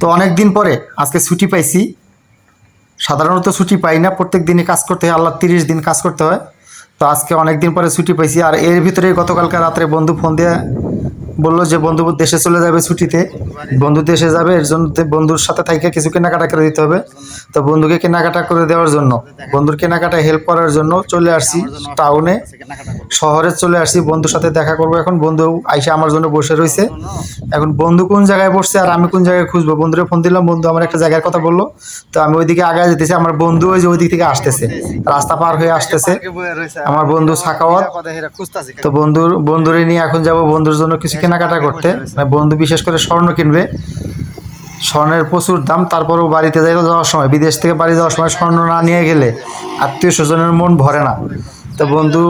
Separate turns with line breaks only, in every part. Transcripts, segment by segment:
তো অনেক দিন পরে আজকে ছুটি পাইছি। সাধারণত ছুটি পাই না, প্রত্যেক দিনই কাজ করতে হয়, আল্লাহ 30 দিন কাজ করতে হয়। তো আজকে অনেক দিন পরে ছুটি পাইছি। আর এর ভিতরে গতকালকে রাত্রে বন্ধু ফোন দিয়ে বললো যে বন্ধু দেশে চলে যাবে ছুটিতে, বন্ধু দেশে যাবে, এর জন্য বন্ধুর সাথে থাইকে কিছু কেনাকাটা করে দিতে হবে। তো বন্ধুকে কেনাকাটা করে দেওয়ার জন্য, বন্ধুর কেনাকাটায় হেল্প করার জন্য চলে আসছি টাউনে, শহরে চলে আসছি বন্ধুর সাথে দেখা করবো। এখন বন্ধু আইসা আমার জন্য বসে রয়েছে। এখন বন্ধু কোন জায়গায় বসছে আর আমি কোন জায়গায় খুঁজবো, বন্ধুরে ফোন দিলাম, বন্ধু আমার একটা জায়গার কথা বললো। তো আমি ওইদিকে আগায় যেতেছি, আমার বন্ধু ওই যে ওই দিক থেকে আসতেছে, রাস্তা পার হয়ে আসতেছে আমার বন্ধু সাখাওয়াত। তো বন্ধুরে নিয়ে এখন যাব বন্ধুর জন্য কিছু কেনাকাটা করতে। বন্ধু বিশেষ করে স্বর্ণ কিনবে, স্বর্ণের প্রচুর দাম। তারপরেও বাড়িতে যাওয়ার সময়, বিদেশ থেকে বাড়ি যাওয়ার সময় স্বর্ণ না নিয়ে গেলে আত্মীয় স্বজনের মন ভরে না। তো বন্ধু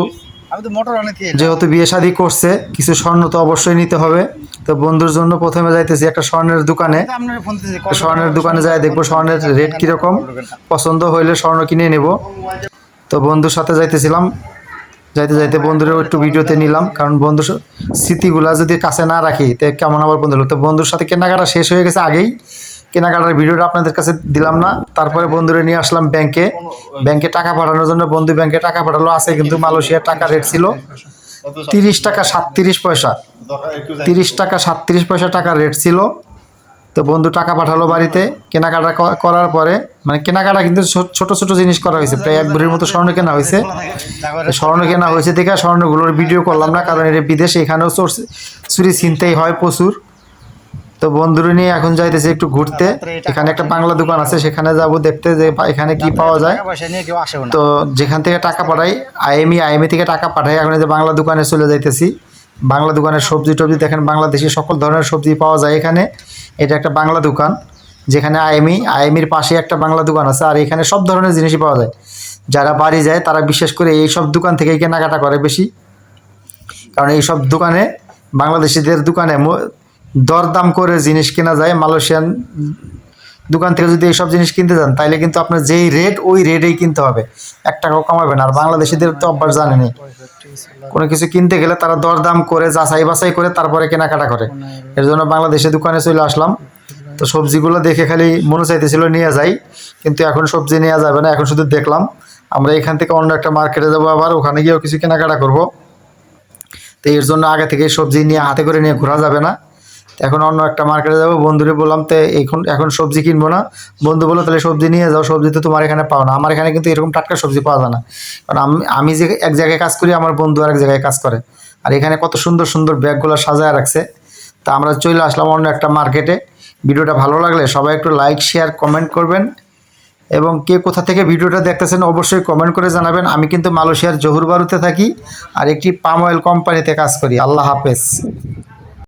যেহেতু বিয়ে শাদী করছে, কিছু স্বর্ণ তো অবশ্যই নিতে হবে। তো বন্ধুর জন্য প্রথমে যাইতেছি একটা স্বর্ণের দোকানে। স্বর্ণের দোকানে যাই দেখবো স্বর্ণের রেট কীরকম, পছন্দ হইলে স্বর্ণ কিনে নেব। তো বন্ধুর সাথে যাইতেছিলাম, যাইতে যাইতে বন্ধুরও একটু ভিডিওতে নিলাম, কারণ বন্ধুর স্মৃতিগুলা যদি কাছে না রাখি তো কেমন আবার বন্ধু। তো বন্ধুর সাথে কেনাকাটা শেষ হয়ে গেছে আগেই, কেনাকাটার ভিডিওটা আপনাদের কাছে দিলাম না। তারপরে বন্ধুরে নিয়ে আসলাম ব্যাংকে টাকা পাঠানোর জন্য। বন্ধু ব্যাংকে টাকা পাঠালো, আছে কিন্তু মালয়েশিয়ার টাকা রেট ছিল 30 টাকা 37 পয়সা, 30 টাকা 37 পয়সা টাকা রেট ছিল। তো বন্ধু টাকা পাঠালো বাড়িতে। কেনাকাটা করার পরে, মানে কেনাকাটা কিন্তু ছোট ছোট জিনিস করা হয়েছে, প্রায় 1 ভরির মতো স্বর্ণ কেনা হয়েছে। স্বর্ণ কেনা হয়েছে দেখে স্বর্ণগুলোর ভিডিও করলাম না, কারণ এটা বিদেশে, এখানেও চুরি ছিনতাই হয় প্রচুর। তো বন্ধুরা নিয়ে এখন যাইতেছে একটু ঘুরতে। এখানে একটা বাংলা দোকান আছে, সেখানে যাব দেখতে যে এখানে কি পাওয়া যায়। তো যেখান থেকে টাকা পাঠাই, আইএমই থেকে টাকা পাঠাই, এখন যে বাংলা দোকানে চলে যাইতেছি। বাংলা দোকানের সবজি টবজি দেখেন, বাংলাদেশি সকল ধরনের সবজি পাওয়া যায় এখানে। এটা একটা বাংলা দোকান, যেখানে আইএমির পাশে একটা বাংলা দোকান আছে। আর এখানে সব ধরনের জিনিসই পাওয়া যায়। যারা বাড়ি যায় তারা বিশেষ করে এই সব দোকান থেকেই কেনাকাটা করে বেশি, কারণ এই সব দোকানে, বাংলাদেশিদের দোকানে দরদাম করে জিনিস কেনা যায়। মালয়েশিয়ান দোকান থেকে যদি এইসব জিনিস কিনতে যান, তাইলে কিন্তু আপনার যেই রেট ওই রেটেই কিনতে হবে, 1 টাকাও কমাবেন। আর বাংলাদেশিদের তো অভ্যাস জানেনি, কোনো কিছু কিনতে গেলে তারা দরদাম করে যাচাই বাছাই করে তারপরে কেনাকাটা করে। এর জন্য বাংলাদেশের দোকানে চলে আসলাম। তো সবজিগুলো দেখে খালি মনে চাইতেছিল নিয়ে যাই, কিন্তু এখন সবজি নেওয়া যাবে না, এখন শুধু দেখলাম। আমরা এখান থেকে অন্য একটা মার্কেটে যাবো, আবার ওখানে গিয়েও কিছু কেনাকাটা করব। তো এর জন্য আগে থেকে সবজি নিয়ে হাতে করে নিয়ে ঘোরা যাবে না। এখন অন্য একটা মার্কেটে যাবো। বন্ধুরে বললাম তো এখন সবজি কিনবো না। বন্ধু বললো তাহলে সবজি নিয়ে যাও, সবজি তো তোমার এখানে পাও না। আমার এখানে কিন্তু এরকম টাটকা সবজি পাওয়া যায় না, কারণ আমি যে এক জায়গায় কাজ করি, আমার বন্ধু আরেক জায়গায় কাজ করে। আর এখানে কত সুন্দর সুন্দর ব্যাগগুলো সাজায় রাখছে। তা আমরা চলে আসলাম অন্য একটা মার্কেটে। ভিডিওটা ভালো লাগলে সবাই একটু লাইক শেয়ার কমেন্ট করবেন, এবং কে কোথা থেকে ভিডিওটা দেখতেছেন অবশ্যই কমেন্ট করে জানাবেন। আমি কিন্তু মালয়েশিয়ার জহুর বারুতে থাকি আর একটি পাম অয়েল কোম্পানিতে কাজ করি। আল্লাহ হাফেজ।